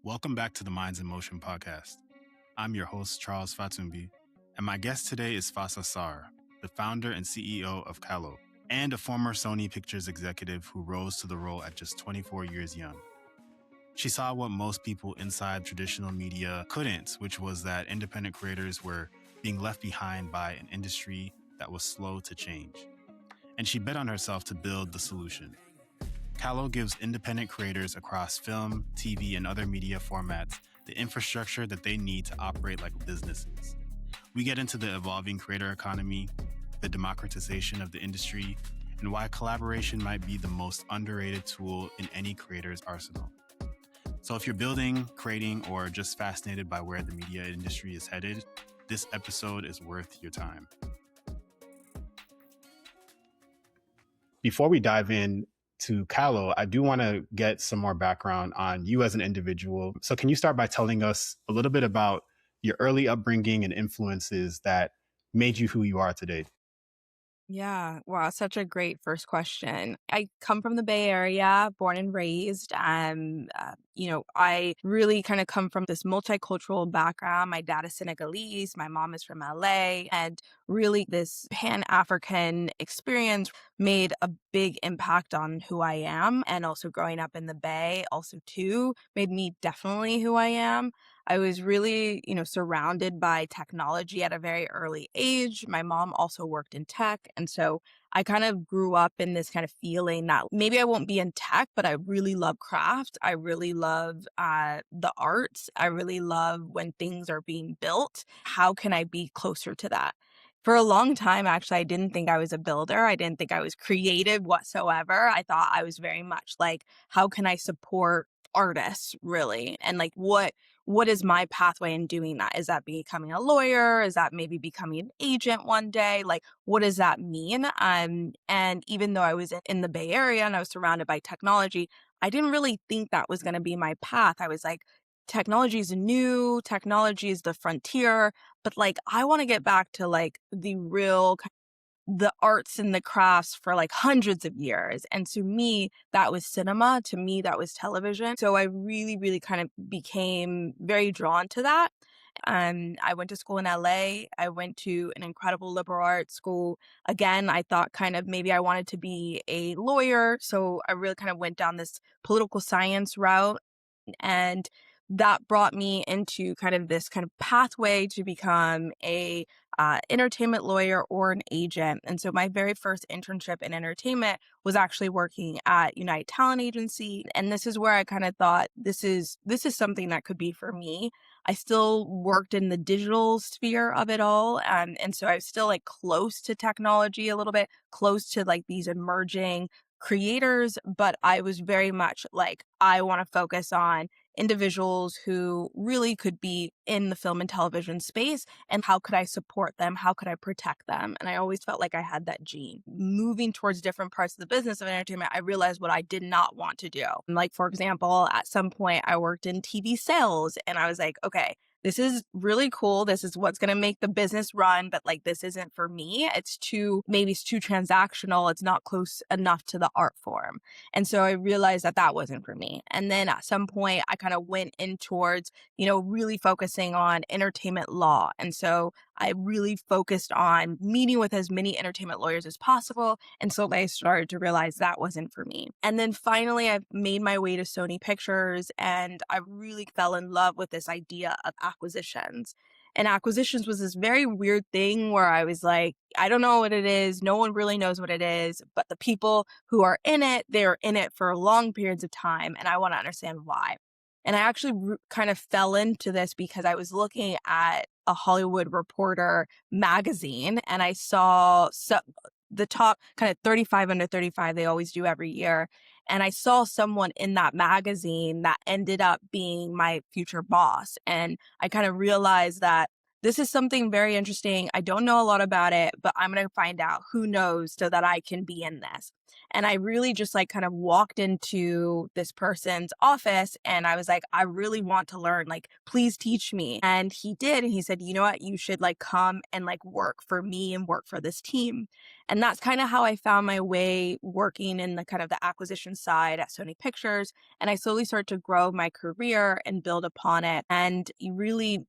Welcome back to the Minds in Motion podcast. I'm your host, Charles Fatumbi, and my guest today is Fassa Sar, the founder and CEO of Callo, and a former Sony Pictures executive who rose to the role at just 24 years young. She saw what most people inside traditional media couldn't, which was that independent creators were being left behind by an industry that was slow to change. And she bet on herself to build the solution. Callo gives independent creators across film, TV, and other media formats the infrastructure that they need to operate like businesses. We get into the evolving creator economy, the democratization of the industry, and why collaboration might be the most underrated tool in any creator's arsenal. So if you're building, creating, or just fascinated by where the media industry is headed, this episode is worth your time. Before we dive in to Callo, I do want to get some more background on you as an individual. So can you start by telling us a little bit about your early upbringing and influences that made you who you are today? Yeah, wow, such a great first question. I come from the Bay Area, born and raised. I really kind of come from this multicultural background. My dad is Senegalese, my mom is from LA, and really this Pan-African experience made a big impact on who I am. And also growing up in the Bay also too made me definitely who I am. I was really, surrounded by technology at a very early age. My mom also worked in tech. And so I kind of grew up in this kind of feeling that maybe I won't be in tech, but I really love craft. I really love the arts. I really love when things are being built. How can I be closer to that? For a long time, actually, I didn't think I was a builder. I didn't think I was creative whatsoever. I thought I was very much like, how can I support artists really? And like, what is my pathway in doing that? Is that becoming a lawyer? Is that maybe becoming an agent one day? Like, what does that mean? And even though I was in the Bay Area and I was surrounded by technology, I didn't really think that was going to be my path. I was like, technology is new, technology is the frontier, but like, I want to get back to like the arts and the crafts for like hundreds of years. And to me, that was cinema. To me, that was television. So I really, really kind of became very drawn to that. I went to school in LA. I went to an incredible liberal arts school. Again, I thought kind of maybe I wanted to be a lawyer. So I really kind of went down this political science route. And that brought me into kind of this kind of pathway to become a entertainment lawyer or an agent. And so my very first internship in entertainment was actually working at United Talent Agency. And this is where I kind of thought this is something that could be for me. I still worked in the digital sphere of it all. And so I was still like close to technology a little bit, close to like these emerging creators, but I was very much like, I want to focus on individuals who really could be in the film and television space, and how could I support them? How could I protect them? And I always felt like I had that gene. Moving towards different parts of the business of entertainment, I realized what I did not want to do. Like, for example, at some point I worked in TV sales and I was like, okay, this is really cool. This is what's going to make the business run, but like, this isn't for me. Maybe it's too transactional. It's not close enough to the art form. And so I realized that that wasn't for me. And then at some point I kind of went in towards, really focusing on entertainment law. And so I really focused on meeting with as many entertainment lawyers as possible. And so I started to realize that wasn't for me. And then finally, I made my way to Sony Pictures and I really fell in love with this idea of acquisitions. And acquisitions was this very weird thing where I was like, I don't know what it is. No one really knows what it is. But the people who are in it, they're in it for long periods of time. And I want to understand why. And I actually kind of fell into this because I was looking at a Hollywood Reporter magazine and I saw the top kind of 35 under 35 they always do every year. And I saw someone in that magazine that ended up being my future boss. And I kind of realized that this is something very interesting. I don't know a lot about it, but I'm going to find out who knows so that I can be in this. And I really just like kind of walked into this person's office and I was like, I really want to learn, like, please teach me. And he did. And he said, you know what, you should like come and like work for me and work for this team. And that's kind of how I found my way working in the kind of the acquisition side at Sony Pictures. And I slowly started to grow my career and build upon it. And you really,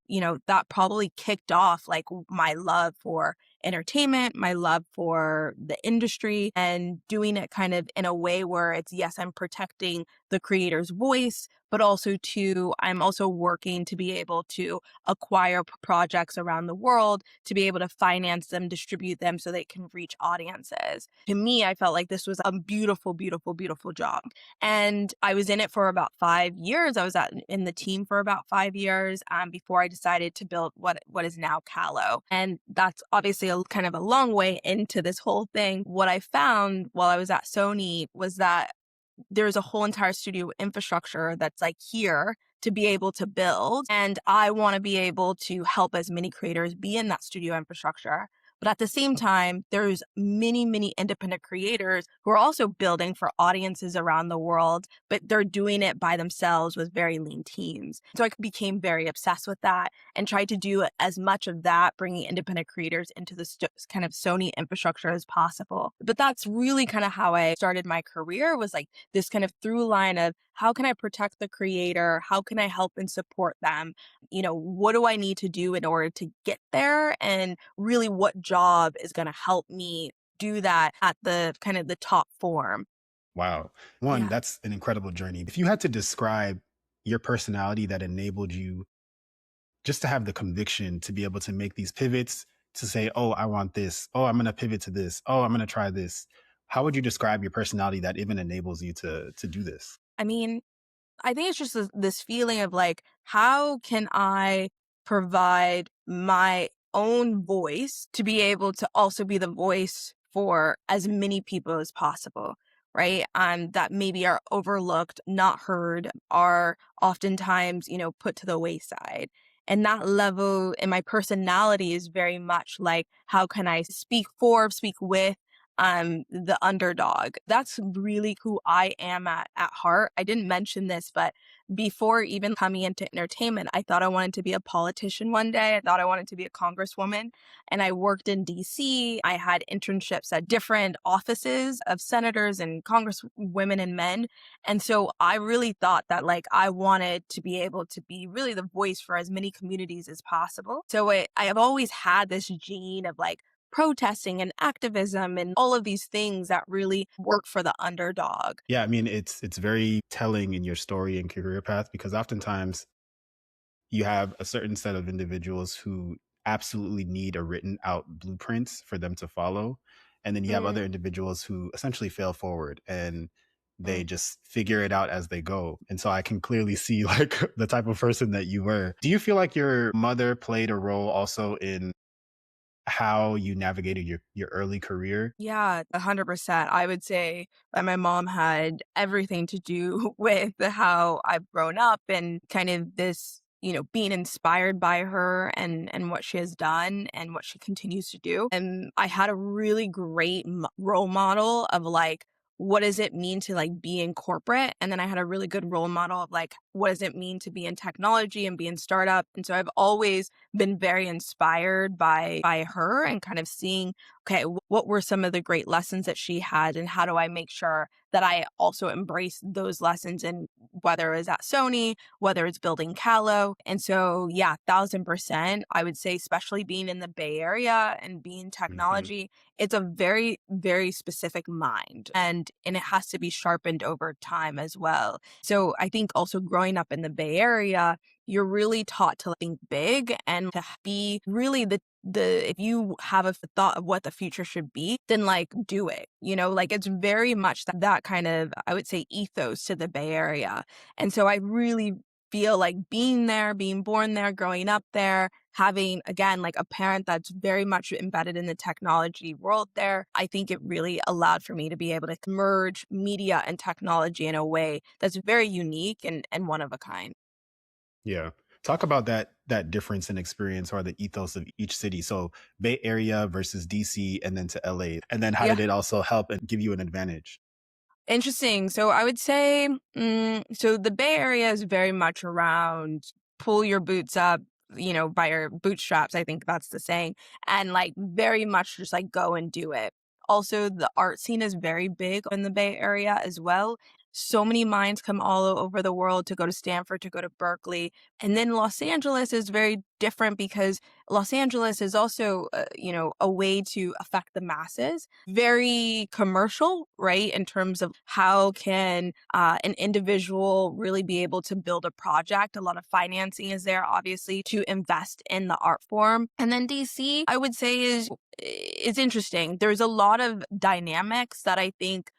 that probably kicked off like my love for entertainment, my love for the industry, and doing it kind of in a way where it's, yes, I'm protecting the creator's voice, but also too, I'm also working to be able to acquire projects around the world, to be able to finance them, distribute them so they can reach audiences. To me, I felt like this was a beautiful, beautiful, beautiful job. And I was in it for about 5 years. I was in the team for about 5 years before I decided to build what is now Callo. And that's obviously a kind of a long way into this whole thing. What I found while I was at Sony was that there's a whole entire studio infrastructure that's like here to be able to build. And I want to be able to help as many creators be in that studio infrastructure. But at the same time, there's many, many independent creators who are also building for audiences around the world, but they're doing it by themselves with very lean teams. So I became very obsessed with that and tried to do as much of that, bringing independent creators into the kind of Sony infrastructure as possible. But that's really kind of how I started my career, was like this kind of through line of how can I protect the creator? How can I help and support them? What do I need to do in order to get there? And really what job is going to help me do that at the kind of the top form? Wow. One, Yeah. that's an incredible journey. If you had to describe your personality that enabled you just to have the conviction to be able to make these pivots, to say, oh, I want this. Oh, I'm going to pivot to this. Oh, I'm going to try this. How would you describe your personality that even enables you to do this? I mean, I think it's just this feeling of like, how can I provide my own voice to be able to also be the voice for as many people as possible, right? That maybe are overlooked, not heard, are oftentimes, put to the wayside. And that level in my personality is very much like, how can I speak for, speak with, the underdog. That's really who I am at heart. I didn't mention this, but before even coming into entertainment, I thought I wanted to be a politician one day. I thought I wanted to be a congresswoman. And I worked in DC. I had internships at different offices of senators and congresswomen and men. And so I really thought that like I wanted to be able to be really the voice for as many communities as possible. So I have always had this gene of like protesting and activism and all of these things that really work for the underdog. Yeah, I mean, it's very telling in your story and career path because oftentimes you have a certain set of individuals who absolutely need a written out blueprints for them to follow. And then you have other Mm, individuals who essentially fail forward and they mm. just figure it out as they go. And so I can clearly see like the type of person that you were. Do you feel like your mother played a role also in how you navigated your early career? Yeah, 100%. I would say that my mom had everything to do with how I've grown up and kind of this, being inspired by her and what she has done and what she continues to do. And I had a really great role model of like, what does it mean to like be in corporate? And then I had a really good role model of like, what does it mean to be in technology and be in startup? And so I've always been very inspired by her and kind of seeing, okay, what were some of the great lessons that she had and how do I make sure that I also embrace those lessons, and whether it's at Sony, whether it's building Callo. And so yeah, 1,000%, I would say, especially being in the Bay Area and being Mhm. technology, it's a very, very specific mind, and it has to be sharpened over time as well. So I think also growing up in the Bay Area, you're really taught to think big and to be really the if you have a thought of what the future should be, then like do it. Like it's very much that kind of, I would say, ethos to the Bay Area. And so I really feel like being there, being born there, growing up there, having again like a parent that's very much embedded in the technology world there, I think it really allowed for me to be able to merge media and technology in a way that's very unique and one of a kind. Yeah. Talk about that that difference in experience or the ethos of each city? So Bay Area versus DC and then to LA. And then how Yeah. did it also help and give you an advantage? Interesting. So I would say, so the Bay Area is very much around pull your boots up, by your bootstraps. I think that's the saying. And like very much just like go and do it. Also, the art scene is very big in the Bay Area as well. So many minds come all over the world to go to Stanford, to go to Berkeley. And then Los Angeles is very different because Los Angeles is also, a way to affect the masses. Very commercial, right? In terms of how can an individual really be able to build a project. A lot of financing is there, obviously, to invest in the art form. And then DC, I would say is interesting. There's a lot of dynamics that I think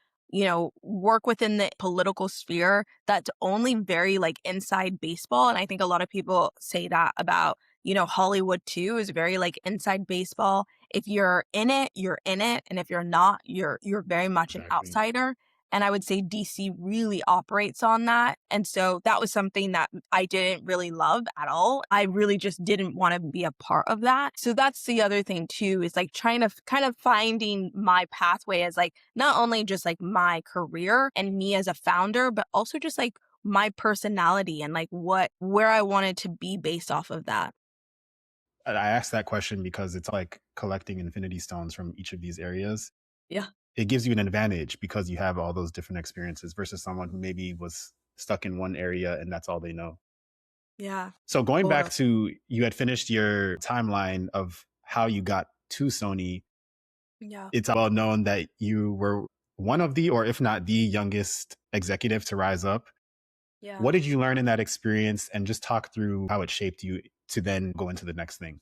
work within the political sphere that's only very like inside baseball. And I think a lot of people say that about, Hollywood too, is very like inside baseball. If you're in it, you're in it. And if you're not, you're very much an Exactly. outsider. And I would say DC really operates on that. And so that was something that I didn't really love at all. I really just didn't want to be a part of that. So that's the other thing too, is like trying to kind of finding my pathway as like not only just like my career and me as a founder, but also just like my personality and like where I wanted to be based off of that. I asked that question because it's like collecting infinity stones from each of these areas. Yeah. It gives you an advantage because you have all those different experiences versus someone who maybe was stuck in one area and that's all they know. Yeah. So going back Totally. to you had finished your timeline of how you got to Sony, Yeah. it's well known that you were one of the, or if not the youngest executive to rise up. Yeah. What did you learn in that experience? And just talk through how it shaped you to then go into the next thing.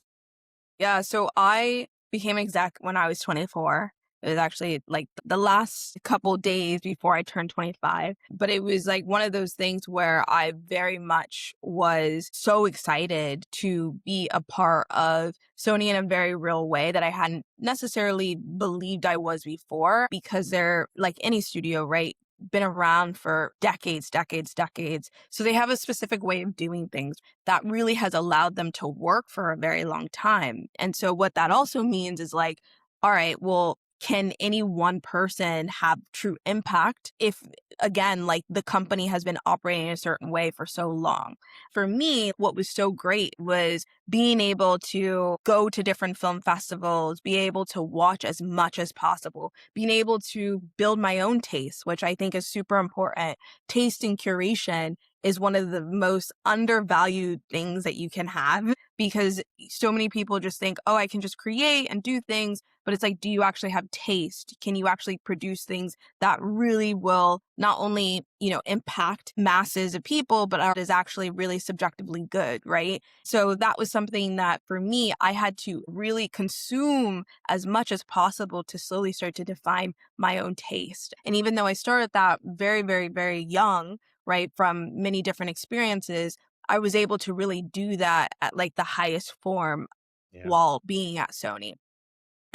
Yeah, so I became exec when I was 24. It was actually like the last couple days before I turned 25. But it was like one of those things where I very much was so excited to be a part of Sony in a very real way that I hadn't necessarily believed I was before, because they're like any studio, right? Been around for decades, decades, decades. So they have a specific way of doing things that really has allowed them to work for a very long time. And so what that also means is like, all right, well, can any one person have true impact if, again, like the company has been operating a certain way for so long? For me, what was so great was being able to go to different film festivals, be able to watch as much as possible, being able to build my own taste, which I think is super important. Taste and curation is one of the most undervalued things that you can have, because so many people just think, oh, I can just create and do things. But it's like, do you actually have taste? Can you actually produce things that really will not only, impact masses of people, but is actually really subjectively good, right? So that was something that for me, I had to really consume as much as possible to slowly start to define my own taste. And even though I started that very, very, very young, right, from many different experiences, I was able to really do that at like the highest form Yeah. while being at Sony.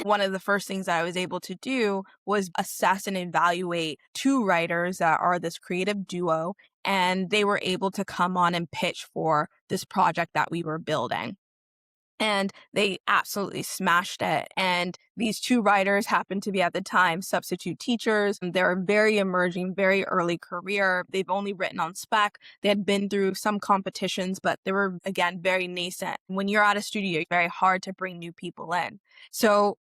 One of the first things that I was able to do was assess and evaluate two writers that are this creative duo, and they were able to come on and pitch for this project that we were building. And they absolutely smashed it. And these two writers happened to be at the time substitute teachers. They're very emerging, very early career. They've only written on spec. They had been through some competitions, but they were, again, very nascent. When you're at a studio, it's very hard to bring new people in. So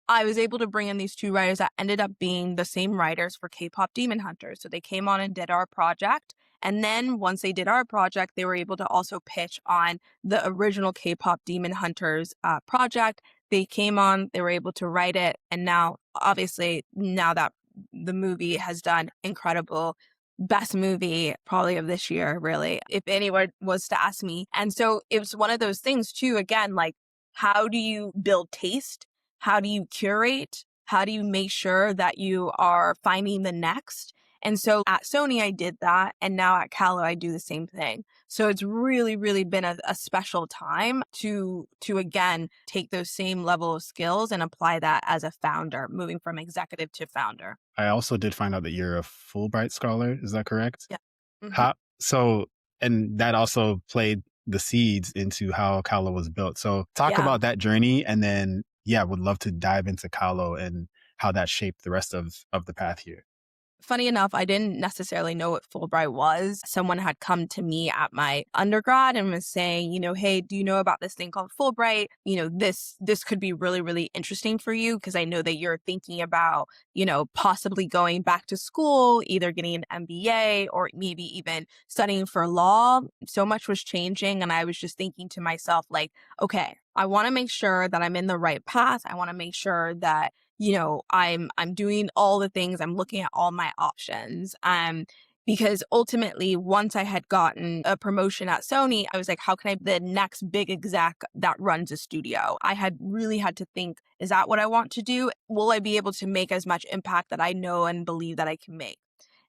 I was able to bring in these two writers that ended up being the same writers for K-pop Demon Hunters. So they came on and did our project. And then once they did our project, they were able to also pitch on the original K-pop Demon Hunters project. They came on, they were able to write it. And now, obviously, now that the movie has done incredible, best movie probably of this year, really, if anyone was to ask me. And so it was one of those things too, again, like, how do you build taste? How do you curate? How do you make sure that you are finding the next? And so at Sony, I did that. And now at Callo, I do the same thing. So it's really, really been a special time to again, take those same level of skills and apply that as a founder, moving from executive to founder. I also did find out that you're a Fulbright scholar. Is that correct? Yeah. Hmm. How so? And that also played the seeds into how Callo was built. So talk Yeah. about that journey, and then yeah, would love to dive into Callo and how that shaped the rest of the path here. Funny enough, I didn't necessarily know what Fulbright was. Someone had come to me at my undergrad and was saying, hey, do you know about this thing called Fulbright? This could be really, really interesting for you because I know that you're thinking about, possibly going back to school, either getting an MBA or maybe even studying for law. So much was changing. And I was just thinking to myself, like, okay, I want to make sure that I'm in the right path. I want to make sure that I'm doing all the things, I'm looking at all my options. Because ultimately, once I had gotten a promotion at Sony, I was like, how can I be the next big exec that runs a studio? I had really had to think, is that what I want to do? Will I be able to make as much impact that I know and believe that I can make?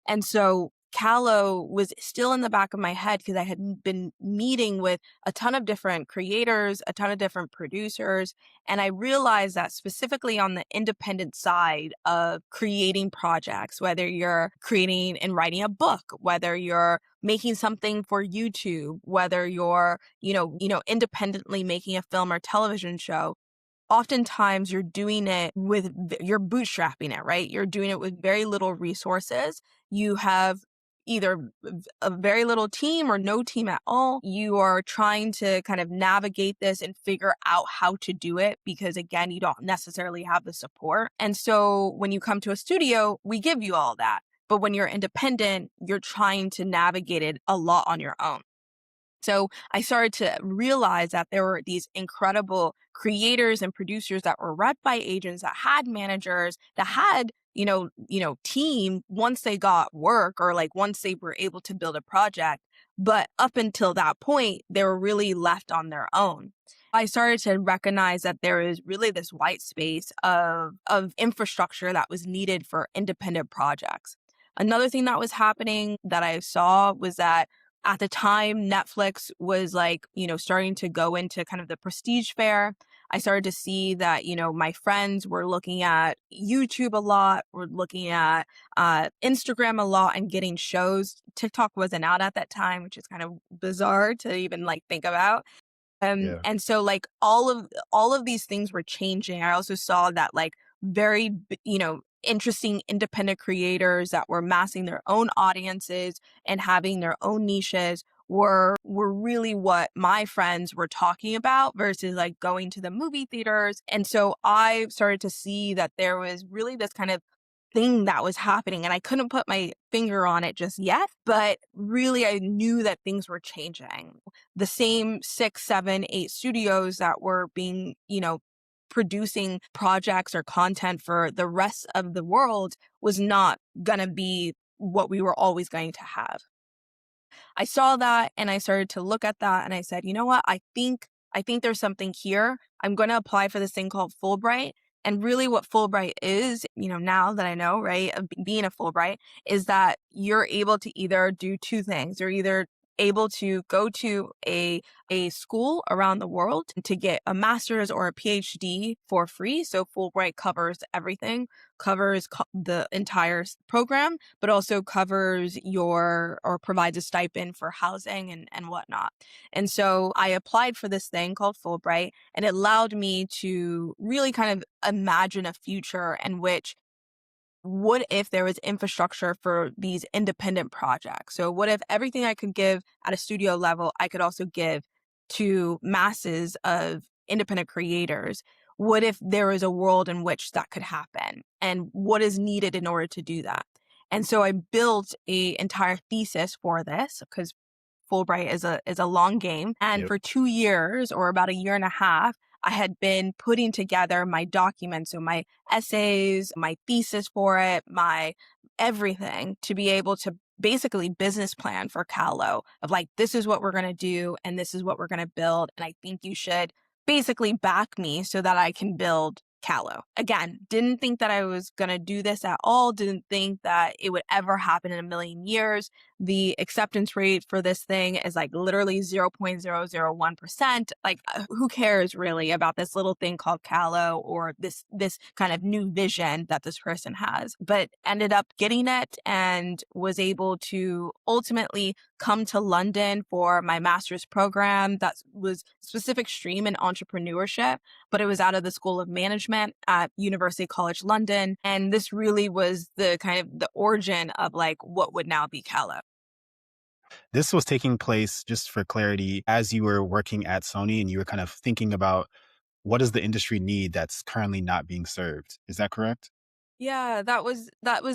And so Callo was still in the back of my head because I had been meeting with a ton of different creators, a ton of different producers. And I realized that specifically on the independent side of creating projects, whether you're creating and writing a book, whether you're making something for YouTube, whether you're, independently making a film or television show, oftentimes you're doing it with, you're bootstrapping it, right? You're doing it with very little resources. You have either a very little team or no team at all. You are trying to kind of navigate this and figure out how to do it because, again, you don't necessarily have the support. And so when you come to a studio, we give you all that. But when you're independent, you're trying to navigate it a lot on your own. So I started to realize that there were these incredible creators and producers that were rep by agents, that had managers, that had, team once they got work or like once they were able to build a project. But up until that point, they were really left on their own. I started to recognize that there is really this white space of infrastructure that was needed for independent projects. Another thing that was happening that I saw was that at the time, Netflix was like, starting to go into kind of the prestige fare. I started to see that, my friends were looking at YouTube a lot, were looking at Instagram a lot and getting shows. TikTok wasn't out at that time, which is kind of bizarre to even like think about. Yeah. And so like all of these things were changing. I also saw that like very, interesting independent creators that were massing their own audiences and having their own niches were really what my friends were talking about versus like going to the movie theaters. And so I started to see that there was really this kind of thing that was happening and I couldn't put my finger on it just yet, but really I knew that things were changing. The same 6, 7, 8 studios that were being, producing projects or content for the rest of the world was not going to be what we were always going to have. I saw that and I started to look at that and I said, you know what? I think there's something here. I'm going to apply for this thing called Fulbright. And really what Fulbright is, now that I know, right, of being a Fulbright is that you're able to either do two things. You're either able to go to a school around the world to get a master's or a PhD for free. So Fulbright covers everything, covers the entire program, but also covers or provides a stipend for housing and whatnot. And so I applied for this thing called Fulbright, and it allowed me to really kind of imagine a future in which what if there was infrastructure for these independent projects? So what if everything I could give at a studio level, I could also give to masses of independent creators? What if there is a world in which that could happen? And what is needed in order to do that? And so I built a entire thesis for this because Fulbright is a long game. And Yep. for 2 years or about a year and a half, I had been putting together my documents, so my essays, my thesis for it, my everything to be able to basically business plan for Callo of like, this is what we're going to do and this is what we're going to build. And I think you should basically back me so that I can build Callo. Again, didn't think that I was going to do this at all. Didn't think that it would ever happen in a million years. the acceptance rate for this thing is like literally 0.001%. Like, who cares really about this little thing called Callo or this kind of new vision that this person has? But ended up getting it and was able to ultimately come to London for my master's program that was specific stream in entrepreneurship, but it was out of the School of Management at University College London. And this really was the kind of the origin of like what would now be Callo. This was taking place, just for clarity, as you were working at Sony and you were kind of thinking about what does the industry need that's currently not being served. Is that correct? Yeah, that was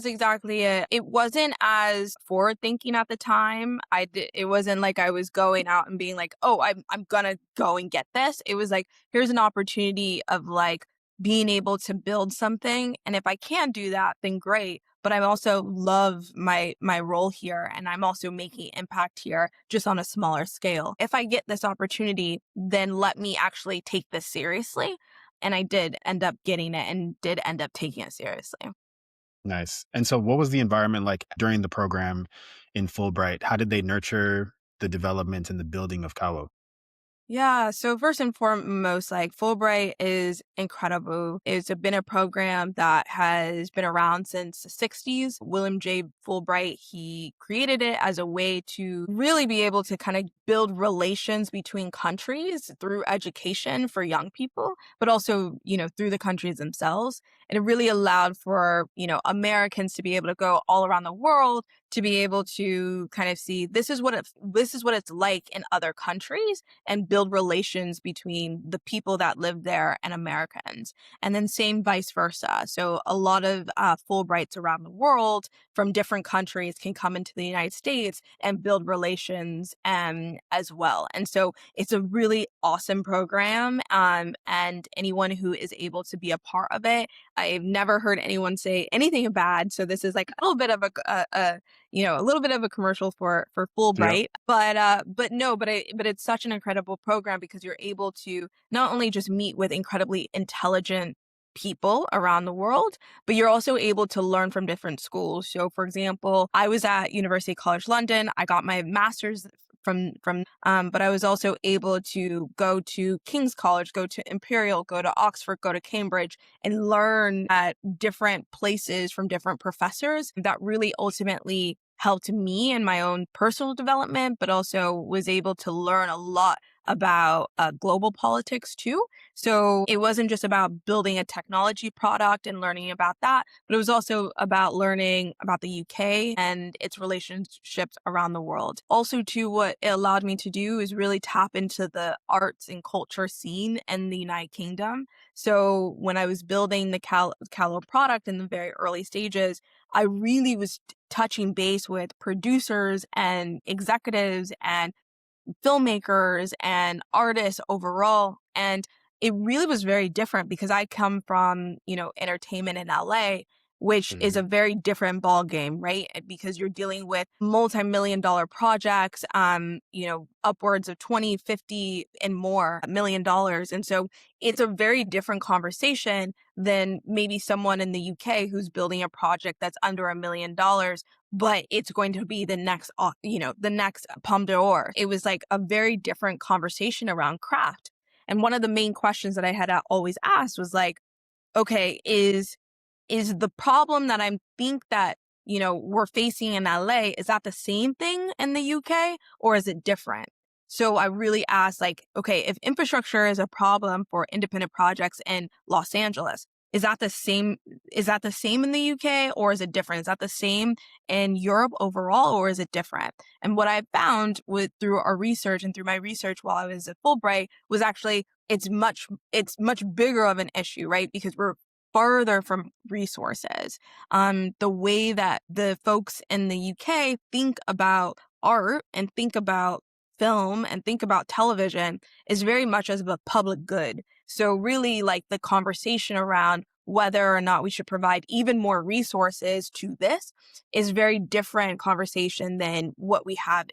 exactly it. It wasn't as forward thinking at the time. It wasn't like I was going out and being like, "Oh, I'm gonna go and get this." It was like, here's an opportunity of like being able to build something, and if I can do that, then great. But I also love my role here, and I'm also making impact here just on a smaller scale. If I get this opportunity, then let me actually take this seriously, and I did end up getting it and did end up taking it seriously. Nice. And so what was the environment like during the program in Fulbright? How did they nurture the development and the building of Callo? Yeah, so first and foremost, like Fulbright is incredible. It's been a program that has been around since the 60s. William J. Fulbright, he created it as a way to really be able to kind of build relations between countries through education for young people, but also, through the countries themselves. And it really allowed for, Americans to be able to go all around the world to be able to kind of see this is what it's like in other countries and build relations between the people that live there and Americans. And then same vice versa. So a lot of Fulbrights around the world from different countries can come into the United States and build relations as well. And so it's a really awesome program. And anyone who is able to be a part of it, I've never heard anyone say anything bad. So this is like a little bit of a little bit of a commercial for Yeah. Fulbright, but no, but it's such an incredible program because you're able to not only just meet with incredibly intelligent people around the world, but you're also able to learn from different schools. So, for example, I was at University College London. I got my master's but I was also able to go to King's College, go to Imperial, go to Oxford, go to Cambridge, and learn at different places from different professors that really ultimately helped me in my own personal development, but also was able to learn a lot about global politics too. So it wasn't just about building a technology product and learning about that, but it was also about learning about the UK and its relationships around the world. Also, too, what it allowed me to do is really tap into the arts and culture scene in the United Kingdom. So when I was building the Callo product in the very early stages, I really was touching base with producers and executives and filmmakers and artists overall. And it really was very different because I come from, entertainment in LA, which is a Mhm. very different ball game, right? Because you're dealing with multi-million dollar projects, upwards of 20, 50 and more $1 million. And so it's a very different conversation than maybe someone in the UK who's building a project that's under $1 million, but it's going to be the next Pomme d'Or. It was like a very different conversation around craft. And one of the main questions that I had always asked was like, okay, is the problem that I think that, we're facing in LA, is that the same thing in the UK or is it different? So I really asked like, okay, if infrastructure is a problem for independent projects in Los Angeles, is that the same in the UK or is it different? Is that the same in Europe overall or is it different? And what I found through our research and through my research while I was at Fulbright was actually it's much bigger of an issue, right? Because we're further from resources. The way that the folks in the UK think about art and think about film and think about television is very much as a public good. So really like the conversation around whether or not we should provide even more resources to this is very different conversation than what we had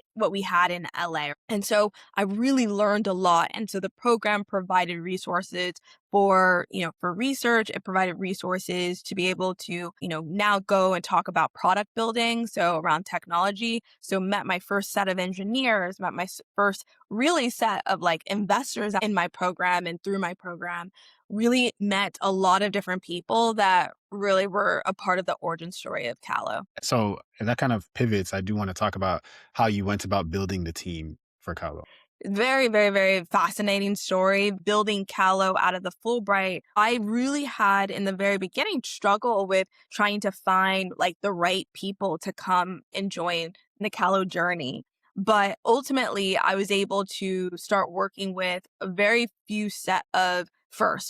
in LA. And so I really learned a lot. And so the program provided resources for research. It provided resources to be able to, now go and talk about product building. So around technology. So met my first set of engineers, met my first really set of like investors in my program and through my program, really met a lot of different people that really were a part of the origin story of Callo. So that kind of pivots. I do want to talk about how you went about building the team for Callo. Very, very, very fascinating story. Building Callo out of the Fulbright. I really had in the very beginning struggle with trying to find like the right people to come and join the Callo journey. But ultimately, I was able to start working with a very few set of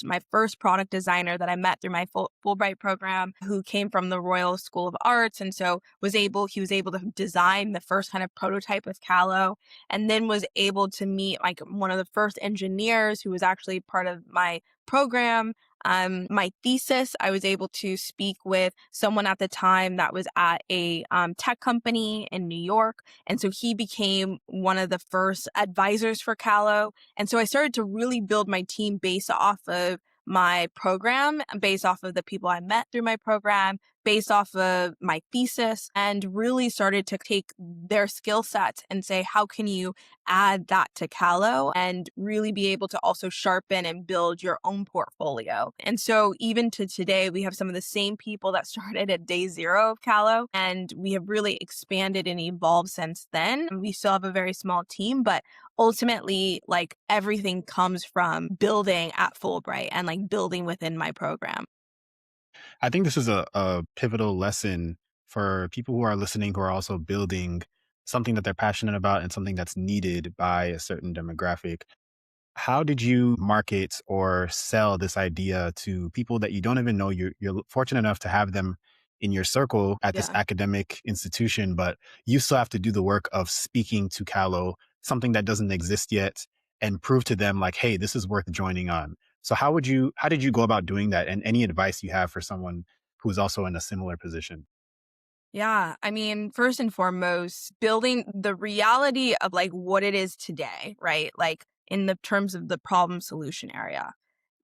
my first product designer that I met through my Fulbright program, who came from the Royal School of Arts. And so he was able to design the first kind of prototype with Callo, and then was able to meet like one of the first engineers who was actually part of my program. My thesis, I was able to speak with someone at the time that was at a tech company in New York. And so he became one of the first advisors for Callo. And so I started to really build my team based off of my program, based off of the people I met through my program, based off of my thesis, and really started to take their skill sets and say, how can you add that to Callo and really be able to also sharpen and build your own portfolio? And so even to today, we have some of the same people that started at day zero of Callo, and we have really expanded and evolved since then. We still have a very small team, but ultimately, like everything comes from building at Fulbright and like building within my program. I think this is a pivotal lesson for people who are listening who are also building something that they're passionate about and something that's needed by a certain demographic. How did you market or sell this idea to people that you don't even know? You're fortunate enough to have them in your circle at this Yeah. academic institution, but you still have to do the work of speaking to Callo, something that doesn't exist yet, and prove to them like, hey, this is worth joining on. So how did you go about doing that? And any advice you have for someone who's also in a similar position? Yeah. I mean, first and foremost, building the reality of like what it is today, right? Like in the terms of the problem solution area.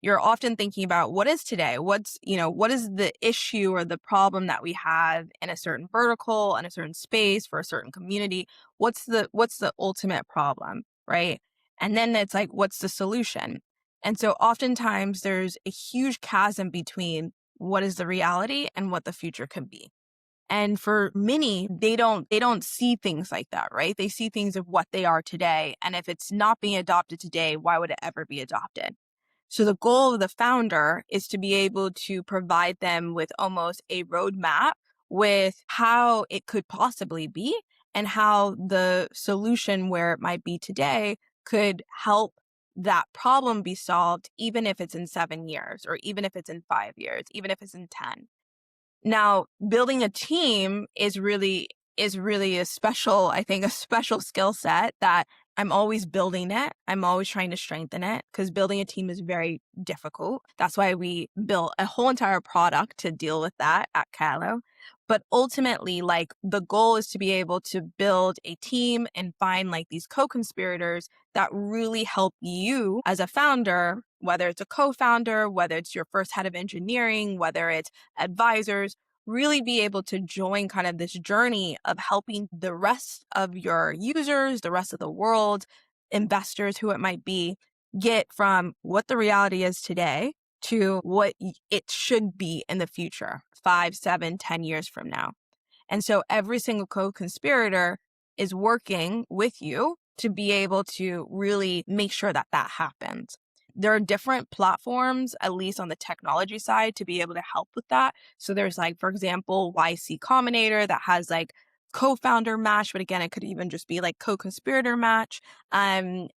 You're often thinking about what is today? What is the issue or the problem that we have in a certain vertical, in a certain space for a certain community? What's the ultimate problem, right? And then it's like, what's the solution? And so oftentimes there's a huge chasm between what is the reality and what the future could be. And for many, they don't see things like that, right? They see things of what they are today. And if it's not being adopted today, why would it ever be adopted? So the goal of the founder is to be able to provide them with almost a roadmap with how it could possibly be and how the solution where it might be today could help that problem be solved, even if it's in 7 years, or even if it's in 5 years, even if it's in 10. Now, building a team is really a special, I think, a special skill set that I'm always building it. I'm always trying to strengthen it because building a team is very difficult. That's why we built a whole entire product to deal with that at Callo. But ultimately, like the goal is to be able to build a team and find like these co-conspirators that really help you as a founder, whether it's a co-founder, whether it's your first head of engineering, whether it's advisors, really be able to join kind of this journey of helping the rest of your users, the rest of the world, investors, who it might be, get from what the reality is today to what it should be in the future, 5, 7, 10 years from now. And so every single co-conspirator is working with you to be able to really make sure that that happens. There are different platforms, at least on the technology side, to be able to help with that. So there's like, for example, YC Combinator that has like co-founder match, but again, it could even just be like co-conspirator match.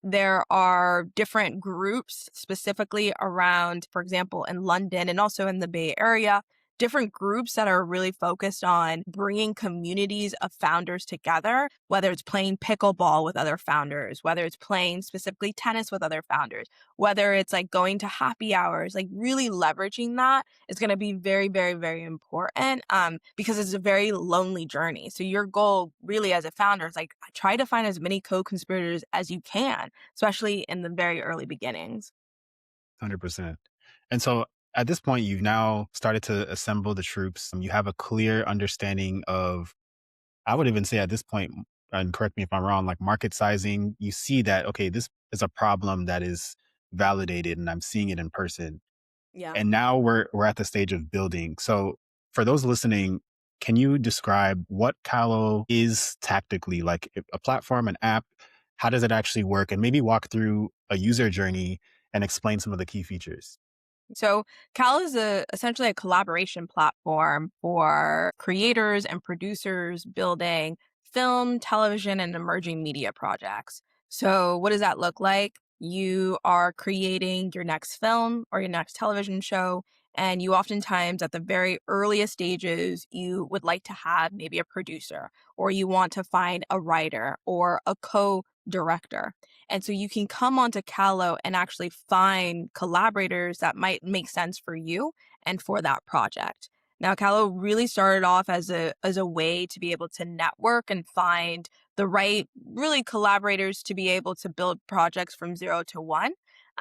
There are different groups specifically around, for example, in London and also in the Bay Area, different groups that are really focused on bringing communities of founders together, whether it's playing pickleball with other founders, whether it's playing specifically tennis with other founders, whether it's like going to happy hours, like really leveraging that is going to be very, very, very important because it's a very lonely journey. So your goal really as a founder is like try to find as many co-conspirators as you can, especially in the very early beginnings. 100%. And so at this point, you've now started to assemble the troops. You have a clear understanding of, I would even say at this point, and correct me if I'm wrong, like market sizing. You see that, okay, this is a problem that is validated and I'm seeing it in person. Yeah. And now we're at the stage of building. So for those listening, can you describe what Callo is tactically, like a platform, an app? How does it actually work? And maybe walk through a user journey and explain some of the key features. So Cal is essentially a collaboration platform for creators and producers building film, television, and emerging media projects. So what does that look like? You are creating your next film or your next television show, and you oftentimes at the very earliest stages, you would like to have maybe a producer, or you want to find a writer or a co-director. And so you can come onto Callo and actually find collaborators that might make sense for you and for that project. Now, Callo really started off as a way to be able to network and find the right really collaborators to be able to build projects from 0 to 1.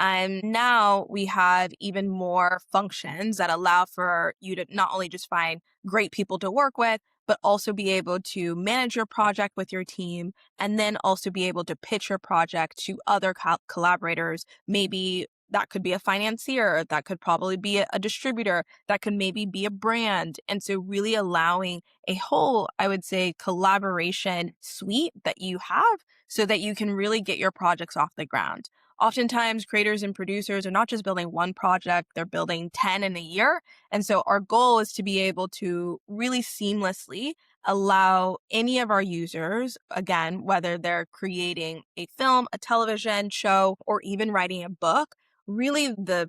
And now we have even more functions that allow for you to not only just find great people to work with, but also be able to manage your project with your team and then also be able to pitch your project to other collaborators. Maybe that could be a financier, that could probably be a distributor, that could maybe be a brand. And so, really allowing a whole, I would say, collaboration suite that you have so that you can really get your projects off the ground. Oftentimes, creators and producers are not just building one project, they're building 10 in a year. And so, our goal is to be able to really seamlessly allow any of our users, again, whether they're creating a film, a television show, or even writing a book, really the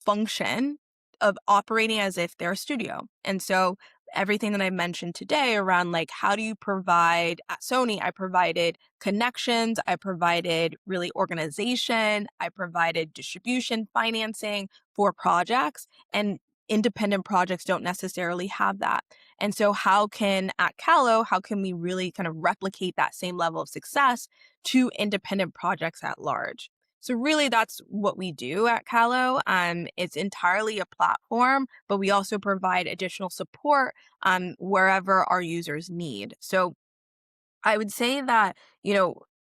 function of operating as if they're a studio. And so everything that I mentioned today around like how do you provide at Sony, I provided connections, I provided really organization, I provided distribution, financing for projects, and independent projects don't necessarily have that. And so how can at Callo, how can we really kind of replicate that same level of success to independent projects at large? So really that's what we do at Callo. It's entirely a platform, but we also provide additional support wherever our users need. So I would say that,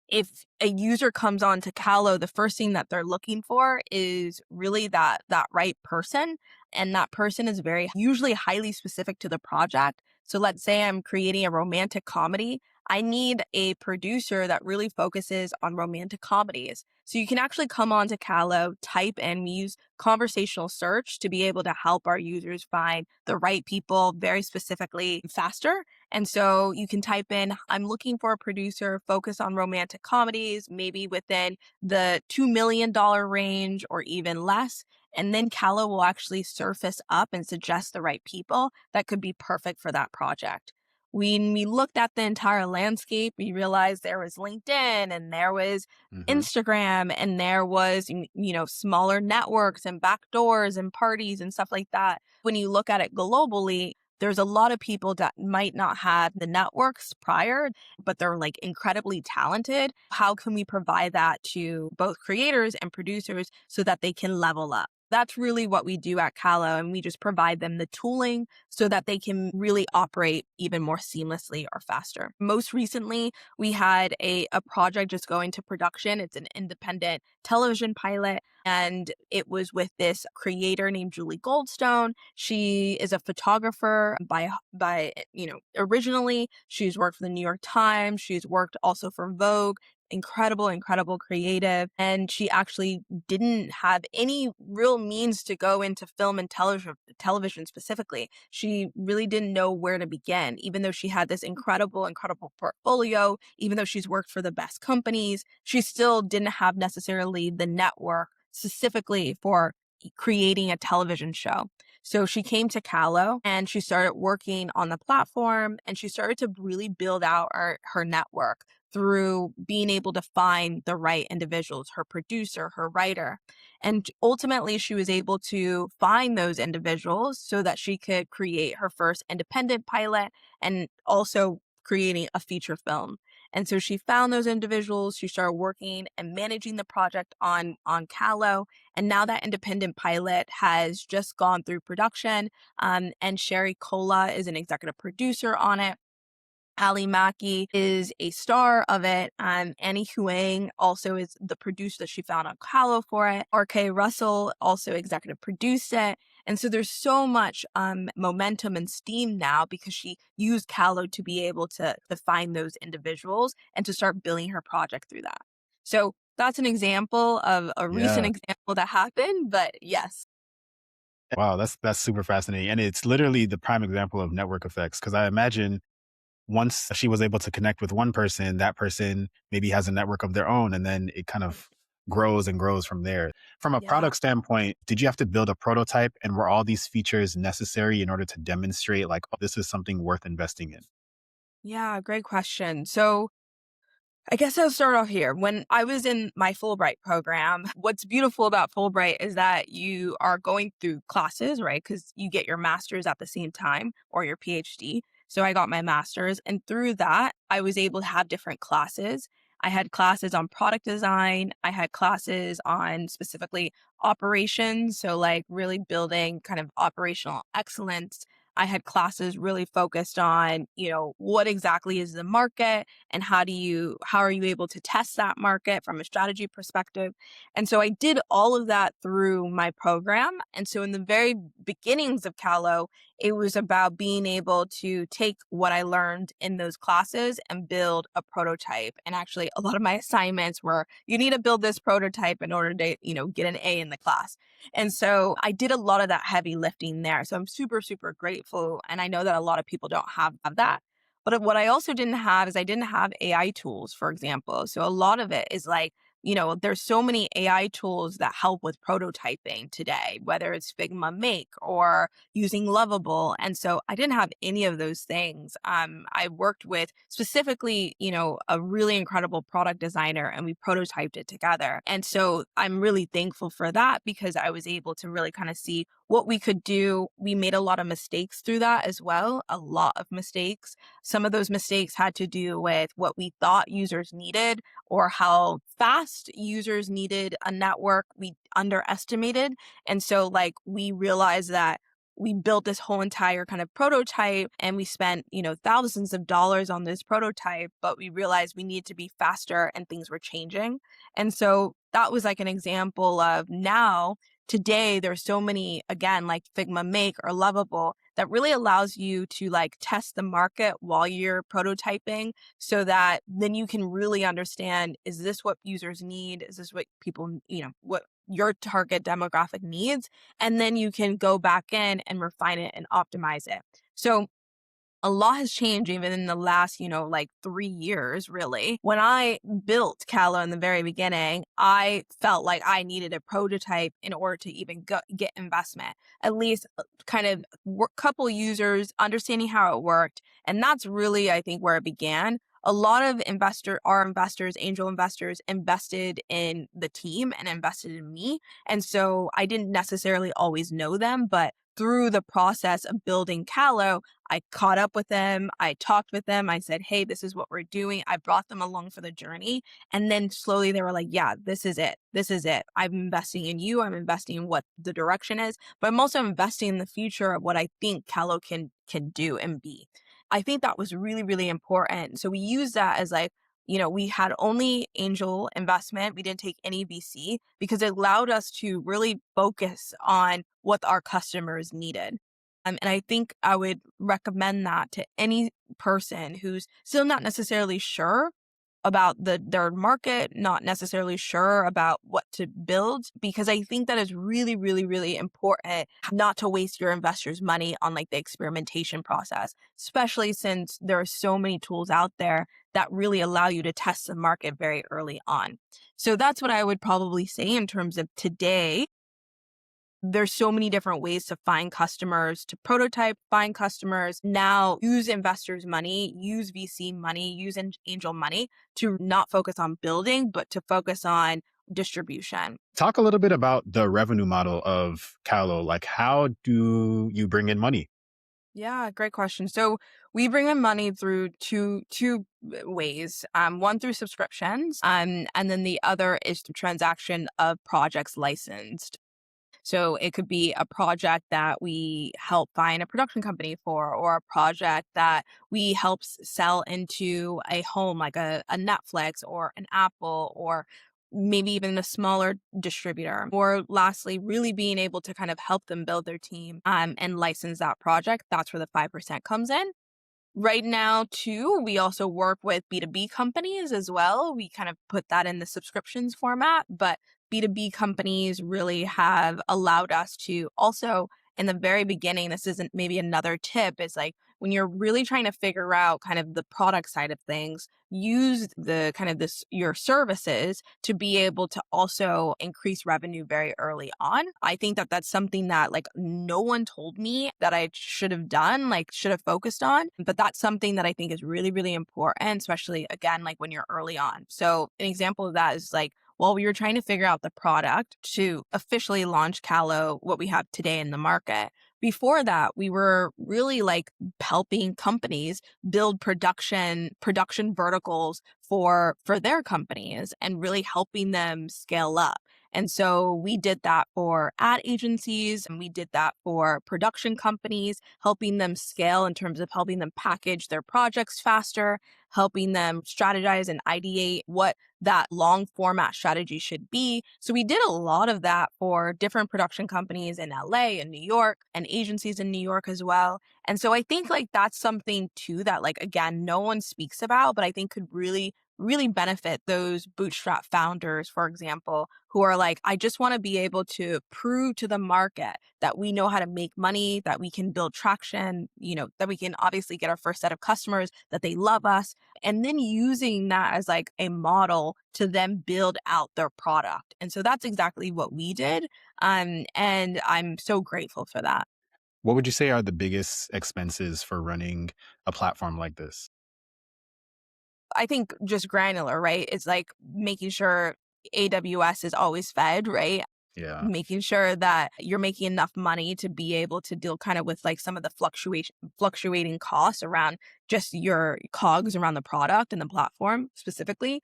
if a user comes on to Callo, the first thing that they're looking for is really that right person. And that person is very usually highly specific to the project. So let's say I'm creating a romantic comedy. I need a producer that really focuses on romantic comedies. So you can actually come on to Callo, type in, we use conversational search to be able to help our users find the right people very specifically faster. And so you can type in, I'm looking for a producer focused on romantic comedies, maybe within the $2 million range or even less. And then Callo will actually surface up and suggest the right people that could be perfect for that project. When we looked at the entire landscape, we realized there was LinkedIn and there was Hmm. Instagram and there was, smaller networks and backdoors and parties and stuff like that. When you look at it globally, there's a lot of people that might not have the networks prior, but they're like incredibly talented. How can we provide that to both creators and producers so that they can level up? That's really what we do at Callo, and we just provide them the tooling so that they can really operate even more seamlessly or faster. Most recently, we had a project just go into production. It's an independent television pilot, and it was with this creator named Julie Goldstone. She is a photographer by originally she's worked for the New York Times. She's worked also for Vogue. Incredible creative. And she actually didn't have any real means to go into film and television specifically. She really didn't know where to begin, even though she had this incredible portfolio, even though she's worked for the best companies, she still didn't have necessarily the network specifically for creating a television show. So she came to Callo and she started working on the platform, and she started to really build out her network through being able to find the right individuals, her producer, her writer. And ultimately, she was able to find those individuals so that she could create her first independent pilot and also creating a feature film. And so she found those individuals, she started working and managing the project on Callo. And now that independent pilot has just gone through production. And Sherry Cola is an executive producer on it. Ali Maki is a star of it. Annie Huang also is the producer that she found on Callo for it. R.K. Russell also executive produced it. And so there's so much momentum and steam now because she used Callo to be able to find those individuals and to start building her project through that. So that's an example of a recent Yeah. example that happened, but yes. Wow, that's super fascinating. And it's literally the prime example of network effects. Cause I imagine once she was able to connect with one person, that person maybe has a network of their own, and then it kind of grows and grows from there. From a Yeah. product standpoint, did you have to build a prototype, and were all these features necessary in order to demonstrate like, oh, this is something worth investing in? Yeah, great question. So I guess I'll start off here. When I was in my Fulbright program, what's beautiful about Fulbright is that you are going through classes, right? Because you get your master's at the same time or your PhD. So I got my master's, and through that, I was able to have different classes. I had classes on product design. I had classes on specifically operations. So, like, really building kind of operational excellence. I had classes really focused on, what exactly is the market and how are you able to test that market from a strategy perspective. And so I did all of that through my program. And so in the very beginnings of Callo, it was about being able to take what I learned in those classes and build a prototype. And actually, a lot of my assignments were, you need to build this prototype in order to, get an A in the class. And so I did a lot of that heavy lifting there. So I'm super, super grateful. And I know that a lot of people don't have that. But what I also didn't have is I didn't have AI tools, for example. So a lot of it is like, there's so many AI tools that help with prototyping today, whether it's Figma Make or using Lovable. And so I didn't have any of those things. I worked with specifically, a really incredible product designer, and we prototyped it together. And so I'm really thankful for that because I was able to really kind of see what we could do. We made a lot of mistakes through that as well, a lot of mistakes. Some of those mistakes had to do with what we thought users needed or how fast users needed a network. We underestimated. And so, like, we realized that we built this whole entire kind of prototype and we spent, thousands of dollars on this prototype, but we realized we needed to be faster and things were changing. And so that was like an example of now today there's so many, again, like Figma Make or Lovable, that really allows you to like test the market while you're prototyping so that then you can really understand, is this what users need? Is this what people, what your target demographic needs? And then you can go back in and refine it and optimize it. So a lot has changed even in the last, like 3 years, really. When I built Callo in the very beginning, I felt like I needed a prototype in order to even get investment, at least kind of couple users, understanding how it worked. And that's really, I think, where it began. A lot of our investors, angel investors, invested in the team and invested in me. And so I didn't necessarily always know them, but through the process of building Callo, I caught up with them. I talked with them. I said, hey, this is what we're doing. I brought them along for the journey. And then slowly they were like, yeah, this is it. This is it. I'm investing in you. I'm investing in what the direction is, but I'm also investing in the future of what I think Callo can do and be. I think that was really, really important. So we use that as like, we had only angel investment. We didn't take any VC because it allowed us to really focus on what our customers needed. And I think I would recommend that to any person who's still not necessarily sure about their market, not necessarily sure about what to build, because I think that is really, really, really important not to waste your investors' money on like the experimentation process, especially since there are so many tools out there that really allow you to test the market very early on. So that's what I would probably say in terms of today. there's so many different ways to find customers, to prototype, find customers. Now use investors' money, use VC money, use angel money to not focus on building, but to focus on distribution. Talk a little bit about the revenue model of Callo. Like, how do you bring in money? Yeah, great question. So we bring in money through two ways. One through subscriptions, and then the other is the transaction of projects licensed. So it could be a project that we help find a production company for, or a project that we help sell into a home like a Netflix or an Apple, or maybe even a smaller distributor. Or lastly, really being able to kind of help them build their team and license that project. That's where the 5% comes in. Right now, too, we also work with B2B companies as well. We kind of put that in the subscriptions format, but B2B companies really have allowed us to also, in the very beginning, this isn't maybe another tip, is like when you're really trying to figure out kind of the product side of things, use the kind of your services to be able to also increase revenue very early on. I think that that's something that like no one told me that I should have done, like should have focused on, but that's something that I think is really, really important, especially again, like when you're early on. So an example of that is like, while we were trying to figure out the product to officially launch Callo, what we have today in the market, before that, we were really like helping companies build production verticals for their companies and really helping them scale up. And so we did that for ad agencies and we did that for production companies, helping them scale in terms of helping them package their projects faster, helping them strategize and ideate what that long format strategy should be. So we did a lot of that for different production companies in LA and New York and agencies in New York as well. And so I think like that's something too that like again no one speaks about, but I think could really benefit those bootstrap founders, for example, who are like, I just want to be able to prove to the market that we know how to make money, that we can build traction, that we can obviously get our first set of customers, that they love us, and then using that as like a model to then build out their product. And so that's exactly what we did. And I'm so grateful for that. What would you say are the biggest expenses for running a platform like this? I think just granular, right? It's like making sure AWS is always fed, right? Yeah. Making sure that you're making enough money to be able to deal kind of with like some of the fluctuating costs around just your cogs around the product and the platform specifically.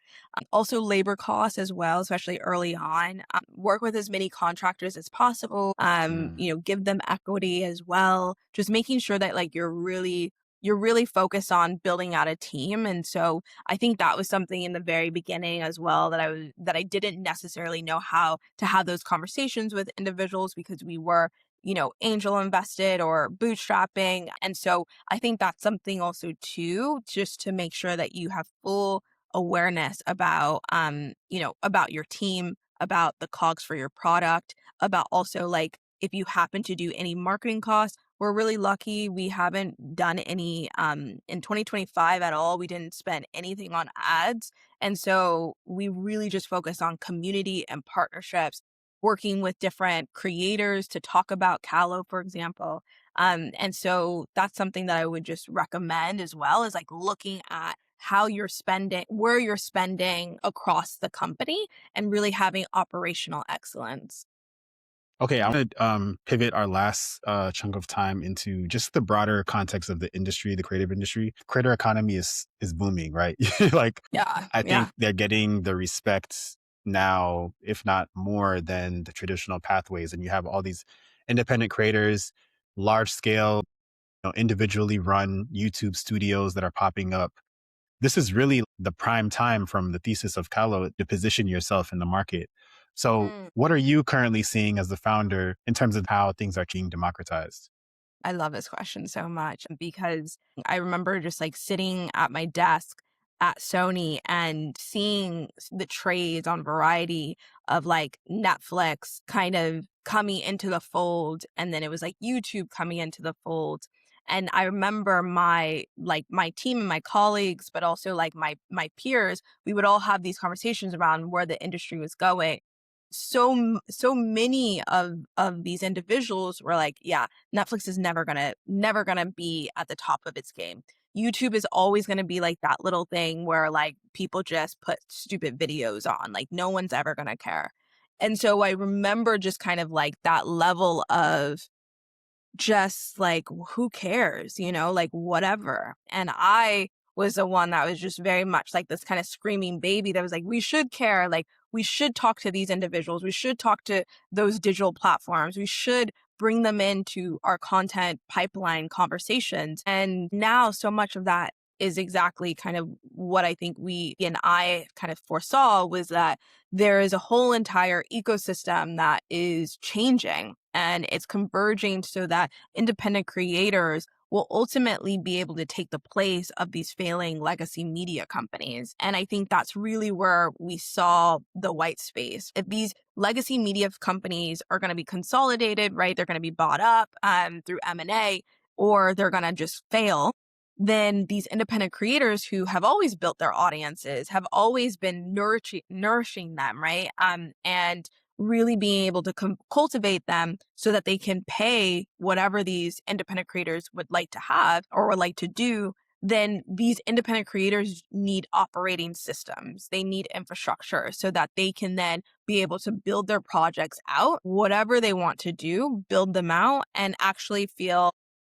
Also labor costs as well, especially early on. Work with as many contractors as possible. Mm. Give them equity as well. Just making sure that like you're really focused on building out a team. And so I think that was something in the very beginning as well that I didn't necessarily know how to have those conversations with individuals because we were, angel invested or bootstrapping. And so I think that's something also too, just to make sure that you have full awareness about about your team, about the cogs for your product, about also like if you happen to do any marketing costs. We're really lucky. We haven't done any in 2025 at all. We didn't spend anything on ads. And so we really just focus on community and partnerships, working with different creators to talk about Callo, for example. And so that's something that I would just recommend as well is like looking at how you're spending, where you're spending across the company and really having operational excellence. Okay, I want to pivot our last chunk of time into just the broader context of the industry, the creative industry. Creator economy is booming, right? Like, Yeah. I think Yeah. they're getting the respect now, if not more, than the traditional pathways. And you have all these independent creators, large scale, individually run YouTube studios that are popping up. This is really the prime time from the thesis of Callo to position yourself in the market. So, what are you currently seeing as the founder in terms of how things are being democratized? I love this question so much because I remember just like sitting at my desk at Sony and seeing the trades on Variety of like Netflix kind of coming into the fold. And then it was like YouTube coming into the fold. And I remember my team and my colleagues, but also like my peers, we would all have these conversations around where the industry was going. so many of these individuals were like, yeah, Netflix is never gonna be at the top of its game. YouTube is always gonna be like that little thing where like people just put stupid videos on, like no one's ever gonna care. And so I remember just kind of like that level of just like, who cares, like whatever. And I was the one that was just very much like this kind of screaming baby that was like, we should care. Like, we should talk to these individuals. We should talk to those digital platforms. We should bring them into our content pipeline conversations. And now so much of that is exactly kind of what I think we and I kind of foresaw was that there is a whole entire ecosystem that is changing and it's converging so that independent creators will ultimately be able to take the place of these failing legacy media companies. And I think that's really where we saw the white space. If these legacy media companies are going to be consolidated, right, they're going to be bought up through M&A, or they're going to just fail, then these independent creators who have always built their audiences, have always been nourishing them, right? And really being able to cultivate them so that they can pay whatever these independent creators would like to have or would like to do, then these independent creators need operating systems. They need infrastructure so that they can then be able to build their projects out, whatever they want to do, build them out and actually feel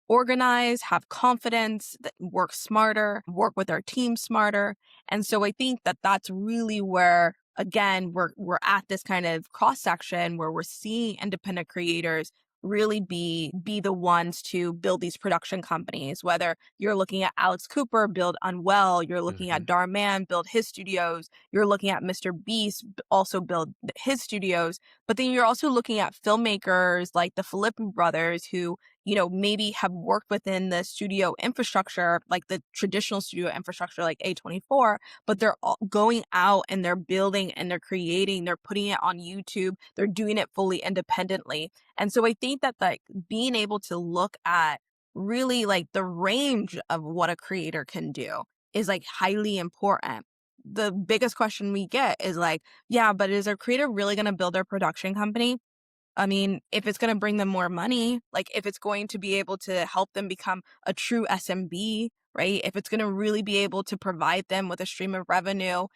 organize, have confidence, work smarter, work with our team smarter. And so I think that that's really where, again, we're at this kind of cross section where we're seeing independent creators really be the ones to build these production companies. Whether you're looking at Alex Cooper build Unwell, you're looking Hmm. at Darman build his studios, you're looking at Mr. Beast also build his studios, but then you're also looking at filmmakers like the Filippi brothers who maybe have worked within the studio infrastructure, like the traditional studio infrastructure, like A24, but they're all going out and they're building and they're creating, they're putting it on YouTube, they're doing it fully independently. And so I think that like being able to look at really like the range of what a creator can do is like highly important. The biggest question we get is like, yeah, but is a creator really going to build their production company? I mean, if it's going to bring them more money, like if it's going to be able to help them become a true SMB, right? If it's going to really be able to provide them with a stream of revenue,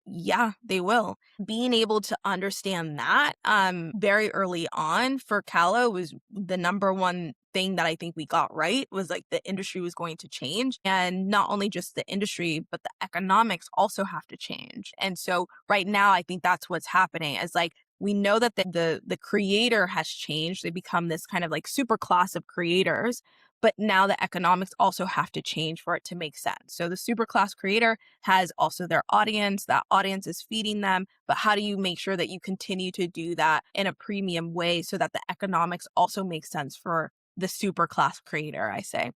yeah, they will. Being able to understand that very early on for Callo was the number one thing that I think we got right was like the industry was going to change. And not only just the industry, but the economics also have to change. And so right now, I think that's what's happening is like we know that the creator has changed. They become this kind of like super class of creators, but now the economics also have to change for it to make sense. So the super class creator has also their audience, that audience is feeding them, but how do you make sure that you continue to do that in a premium way so that the economics also make sense for the super class creator, I say.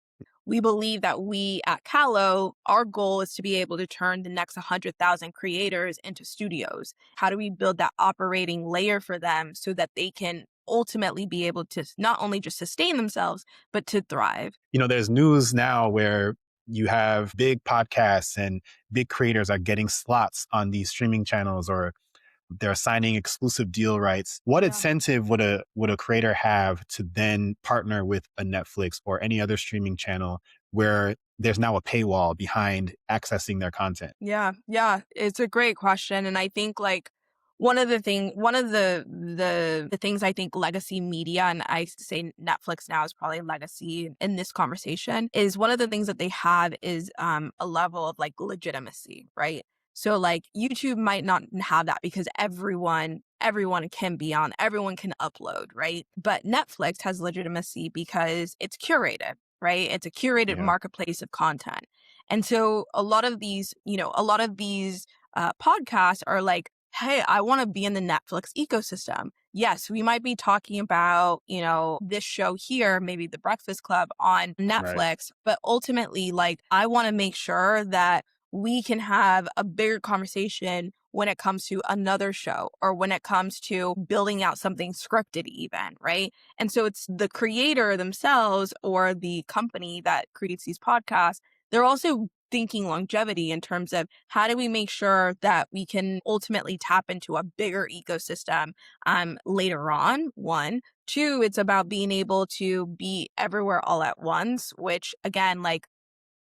We believe that we at Callo, our goal is to be able to turn the next 100,000 creators into studios. How do we build that operating layer for them so that they can ultimately be able to not only just sustain themselves, but to thrive? There's news now where you have big podcasts and big creators are getting slots on these streaming channels or they're signing exclusive deal rights. What Yeah. incentive would a creator have to then partner with a Netflix or any other streaming channel where there's now a paywall behind accessing their content? Yeah. It's a great question. And I think like one of the things I think legacy media, and I say Netflix now is probably legacy in this conversation, is one of the things that they have is a level of like legitimacy, right? So like YouTube might not have that because everyone can be on, everyone can upload, right? But Netflix has legitimacy because it's curated, right? It's a curated Yeah. marketplace of content. And so a lot of these, podcasts are like, hey, I want to be in the Netflix ecosystem. Yes, we might be talking about, this show here, maybe The Breakfast Club on Right. Netflix, but ultimately, like, I want to make sure that we can have a bigger conversation when it comes to another show or when it comes to building out something scripted even, right? And so it's the creator themselves or the company that creates these podcasts, they're also thinking longevity in terms of how do we make sure that we can ultimately tap into a bigger ecosystem later on, one. Two, it's about being able to be everywhere all at once, which again, like,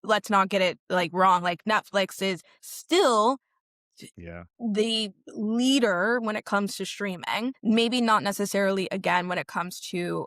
let's not get it like wrong. Like Netflix is still Yeah. the leader when it comes to streaming. Maybe not necessarily again when it comes to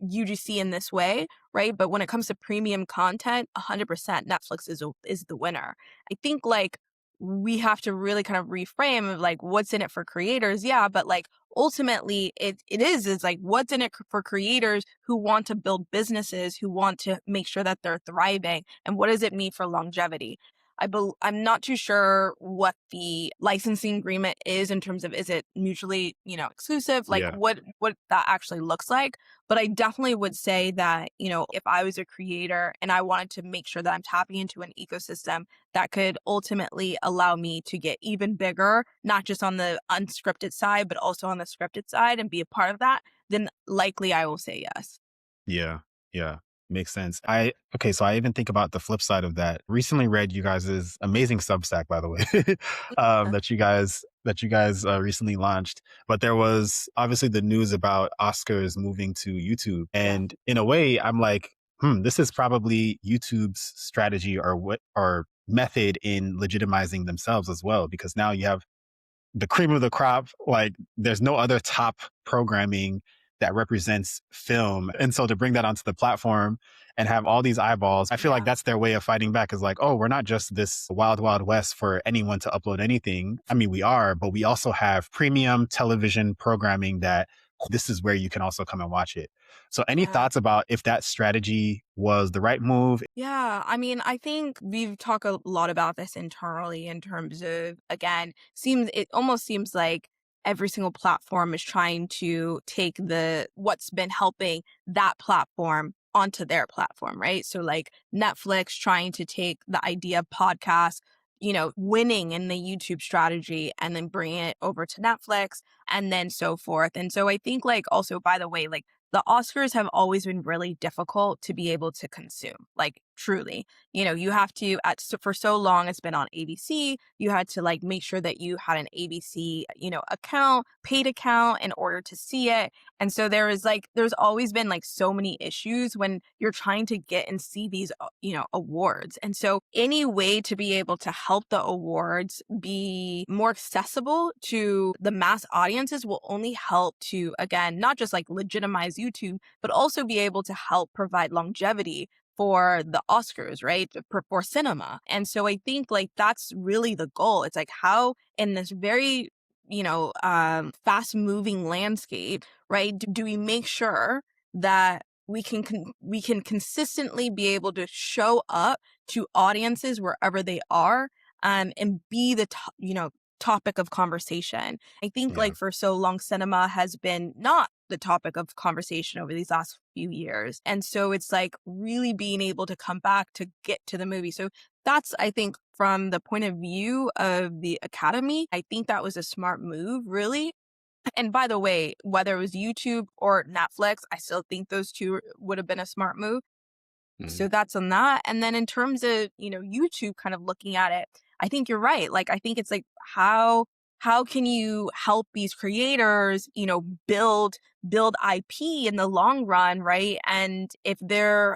UGC in this way, right? But when it comes to premium content, 100% Netflix is the winner. I think like we have to really kind of reframe of like what's in it for creators, yeah, but like ultimately it is like what's in it for creators who want to build businesses, who want to make sure that they're thriving, and what does it mean for longevity? I'm not too sure what the licensing agreement is in terms of is it mutually, exclusive, like Yeah. what that actually looks like. But I definitely would say that, if I was a creator and I wanted to make sure that I'm tapping into an ecosystem that could ultimately allow me to get even bigger, not just on the unscripted side, but also on the scripted side and be a part of that, then likely I will say yes. Yeah. Yeah. Makes sense. So I even think about the flip side of that. Recently read you guys' amazing Substack, by the way, that you guys recently launched. But there was obviously the news about Oscars moving to YouTube. Yeah. And in a way, I'm like, this is probably YouTube's strategy or method in legitimizing themselves as well, because now you have the cream of the crop. Like there's no other top programming that represents film. And so to bring that onto the platform and have all these eyeballs, I feel like Yeah. that's their way of fighting back is like, oh, we're not just this wild, wild west for anyone to upload anything. I mean, we are, but we also have premium television programming that this is where you can also come and watch it. So any Yeah. thoughts about if that strategy was the right move? Yeah, I mean, I think we've talked a lot about this internally in terms of, again, it almost seems like every single platform is trying to take what's been helping that platform onto their platform, right? So like Netflix trying to take the idea of podcasts, winning in the YouTube strategy and then bringing it over to Netflix and then so forth. And so I think like also, by the way, like the Oscars have always been really difficult to be able to consume, like truly. You have to, for so long, it's been on ABC. You had to like make sure that you had an ABC, account, paid account in order to see it. And so there's always been like so many issues when you're trying to get and see these, awards. And so any way to be able to help the awards be more accessible to the mass audiences will only help to, again, not just like legitimize YouTube, but also be able to help provide longevity for the Oscars, right? For cinema. And so I think like that's really the goal. It's like how in this very, fast moving landscape, right? Do we make sure that we can consistently be able to show up to audiences wherever they are, and be the topic of conversation. I think Yeah. like for so long, cinema has been not the topic of conversation over these last few years. And so it's like really being able to come back to get to the movie. So that's, I think, from the point of view of the Academy, I think that was a smart move, really. And by the way, whether it was YouTube or Netflix, I still think those two would have been a smart move. So Mhm. that's on that. And then in terms of, YouTube kind of looking at it, I think you're right. Like I think it's like how can you help these creators, build IP in the long run, right? And if YouTube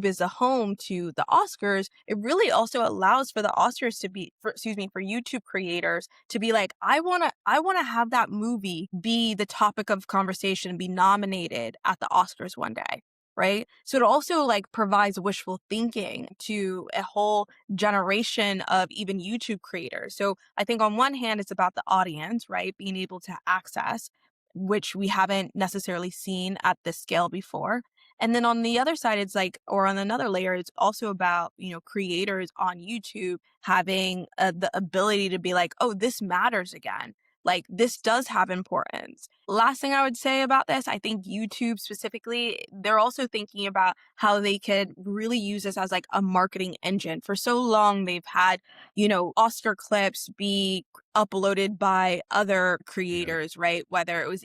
is the home to the Oscars, it really also allows for the Oscars to be for YouTube creators to be like, I want to have that movie be the topic of conversation, be nominated at the Oscars one day, right? So it also like provides wishful thinking to a whole generation of even YouTube creators. So I think on one hand, it's about the audience, right? Being able to access, which we haven't necessarily seen at this scale before. And then on the other side, it's like, or on another layer, it's also about, creators on YouTube having the ability to be like, oh, this matters again. Like this does have importance. Last thing I would say about this, I think YouTube specifically, they're also thinking about how they could really use this as like a marketing engine. For so long, they've had, Oscar clips be uploaded by other Yeah. creators, right? Whether it was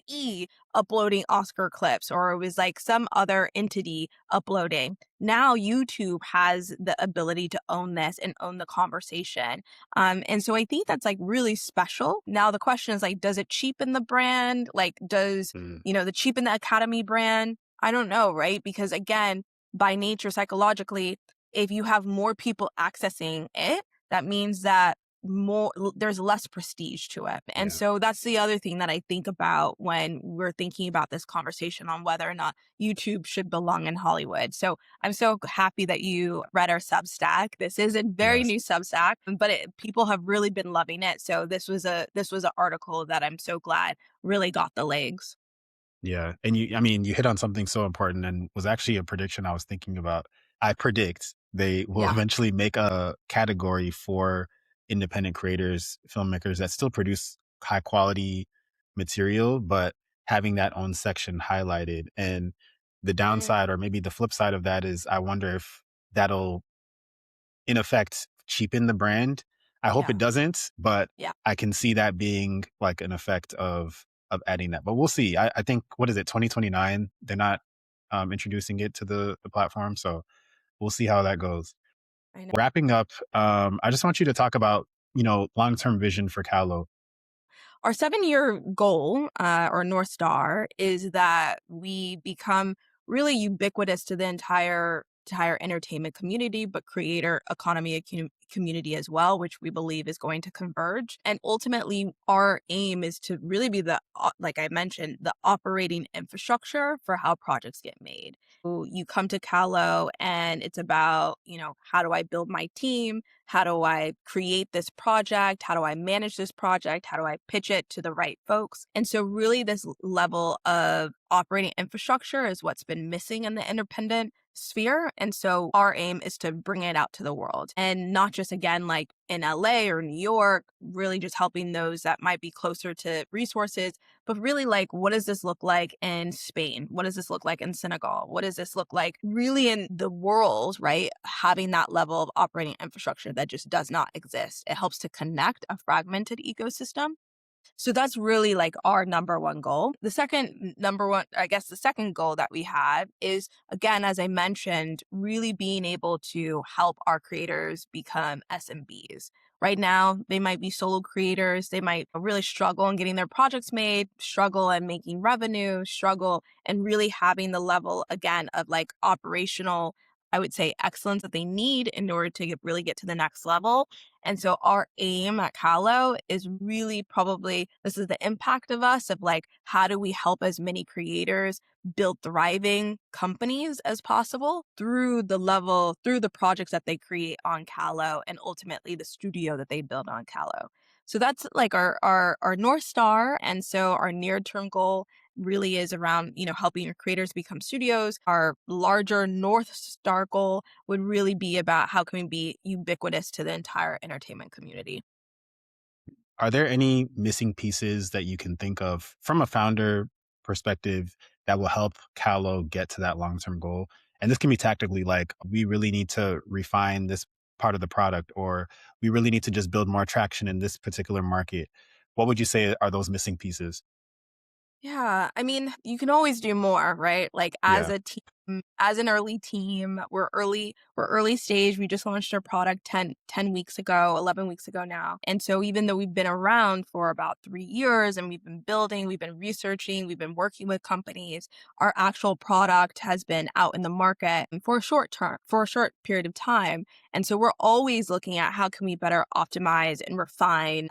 uploading Oscar clips or it was like some other entity uploading. Now YouTube has the ability to own this and own the conversation. And so I think that's like really special. Now the question is like, does it cheapen the brand? Like, does, Mm, the cheapen the Academy brand? I don't know, right? Because again, by nature, psychologically, if you have more people accessing it, that means that there's less prestige to it. And yeah. so that's the other thing that I think about when we're thinking about this conversation on whether or not YouTube should belong in Hollywood. So I'm so happy that you read our Substack. This is a very Yes. new Substack, but people have really been loving it. So this was an article that I'm so glad really got the legs. Yeah. And I mean, you hit on something so important and was actually a prediction I was thinking about. I predict they will Yeah. eventually make a category for independent creators, filmmakers that still produce high quality material, but having that own section highlighted. And the Mm, downside, or maybe the flip side of that, is I wonder if that'll in effect cheapen the brand. I hope it yeah. doesn't, but Yeah. I can see that being like an effect of adding that. But we'll see. I think what is it, 2029? They're not introducing it to the platform. So we'll see how that goes. I know. Wrapping up, I just want you to talk about, long-term vision for Callo. Our 7-year goal, or North Star, is that we become really ubiquitous to the entire entertainment community, but creator economy community as well, which we believe is going to converge. And ultimately, our aim is to really be like I mentioned, the operating infrastructure for how projects get made. So you come to Callo and it's about, how do I build my team? How do I create this project? How do I manage this project? How do I pitch it to the right folks? And so, really, this level of operating infrastructure is what's been missing in the independent sphere. And so, our aim is to bring it out to the world and not just again, like in LA or New York, really just helping those that might be closer to resources, but really like, what does this look like in Spain? What does this look like in Senegal? What does this look like really in the world, right? Having that level of operating infrastructure that just does not exist. It helps to connect a fragmented ecosystem. So that's really like our number one goal. The second goal that we have is, again, as I mentioned, really being able to help our creators become SMBs. Right now, they might be solo creators. They might really struggle in getting their projects made, struggle in making revenue, struggle and really having the level, again, of like operational, I would say, excellence that they need in order to really get to the next level. And so our aim at Callo is really probably this is the impact of us of like, how do we help as many creators build thriving companies as possible through the projects that they create on Callo and ultimately the studio that they build on Callo. So that's like our North Star. And so our near term goal really is around, helping your creators become studios. Our larger North Star goal would really be about how can we be ubiquitous to the entire entertainment community. Are there any missing pieces that you can think of from a founder perspective that will help Callo get to that long-term goal? And this can be tactically like, we really need to refine this part of the product, or we really need to just build more traction in this particular market. What would you say are those missing pieces? Yeah, I mean, you can always do more, right? Like as Yeah. a team, as an early team, we're early stage. We just launched our product 10 weeks ago, 11 weeks ago now. And so even though we've been around for about 3 years and we've been building, we've been researching, we've been working with companies, our actual product has been out in the market for a short period of time. And so we're always looking at how can we better optimize and refine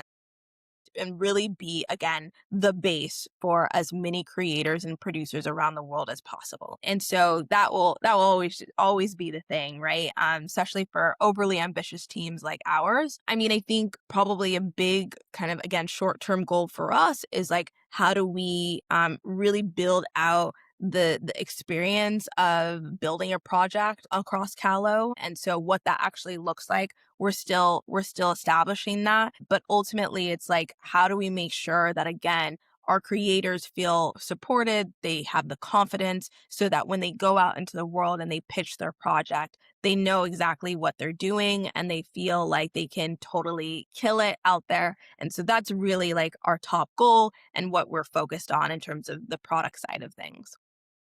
and really be again the base for as many creators and producers around the world as possible. And so that will always be the thing, right? Especially for overly ambitious teams like ours. I mean, I think probably a big kind of again short-term goal for us is like how do we really build out the experience of building a project across Callo. And so what that actually looks like, we're still establishing that. But ultimately it's like, how do we make sure that again, our creators feel supported, they have the confidence so that when they go out into the world and they pitch their project, they know exactly what they're doing and they feel like they can totally kill it out there. And so that's really like our top goal and what we're focused on in terms of the product side of things.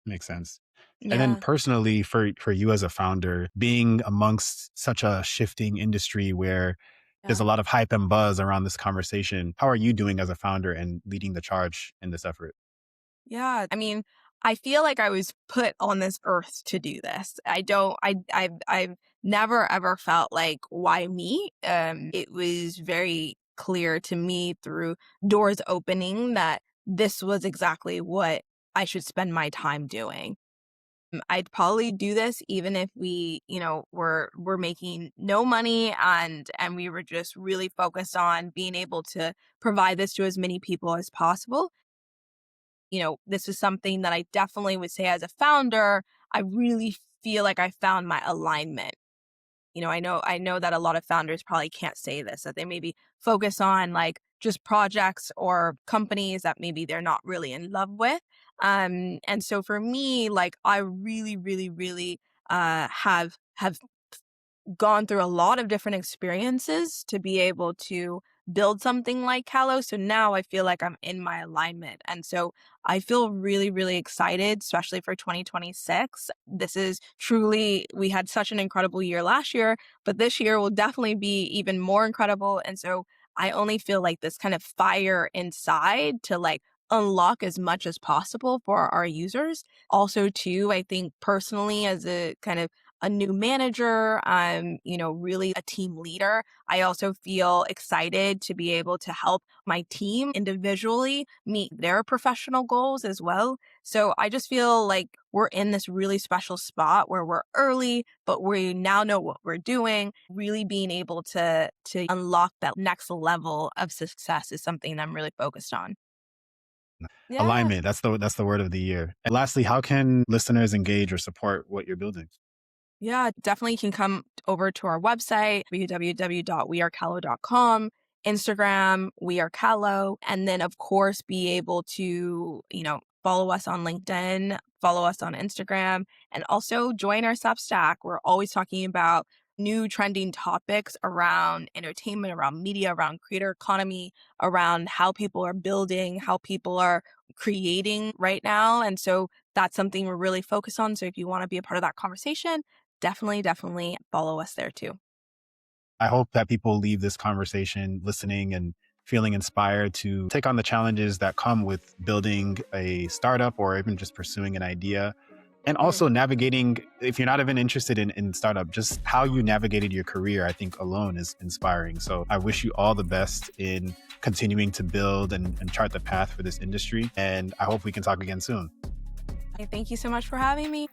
Makes sense. And then Yeah. personally, for you as a founder, being amongst such a shifting industry where there's Yeah. a lot of hype and buzz around this conversation, how are you doing as a founder and leading the charge in this effort? Yeah. I mean, I feel like I was put on this earth to do this. I don't I've never ever felt like why me? It was very clear to me through doors opening that this was exactly what I should spend my time doing. I'd probably do this even if we, were making no money and we were just really focused on being able to provide this to as many people as possible. This is something that I definitely would say as a founder, I really feel like I found my alignment. I know that a lot of founders probably can't say this, that they maybe focus on like just projects or companies that maybe they're not really in love with. And so for me, like I really, really, really have gone through a lot of different experiences to be able to build something like Callo. So now I feel like I'm in my alignment. And so I feel really, really excited, especially for 2026. This is truly, we had such an incredible year last year, but this year will definitely be even more incredible. And so I only feel like this kind of fire inside to like unlock as much as possible for our users. Also, too, I think personally, as a kind of a new manager, really a team leader. I also feel excited to be able to help my team individually meet their professional goals as well. So I just feel like we're in this really special spot where we're early, but we now know what we're doing. Really being able to unlock that next level of success is something I'm really focused on. Yeah. Alignment, that's the word of the year. And lastly, how can listeners engage or support what you're building? Yeah, definitely can come over to our website, www.wearecallo.com, Instagram, We Are Callo, and then of course be able to, follow us on LinkedIn, follow us on Instagram, and also join our Substack. We're always talking about new trending topics around entertainment, around media, around creator economy, around how people are building, how people are creating right now. And so that's something we're really focused on. So if you want to be a part of that conversation, definitely, definitely follow us there too. I hope that people leave this conversation listening and feeling inspired to take on the challenges that come with building a startup or even just pursuing an idea. And also Mm. navigating, if you're not even interested in startup, just how you navigated your career, I think alone is inspiring. So I wish you all the best in continuing to build and chart the path for this industry. And I hope we can talk again soon. Thank you so much for having me.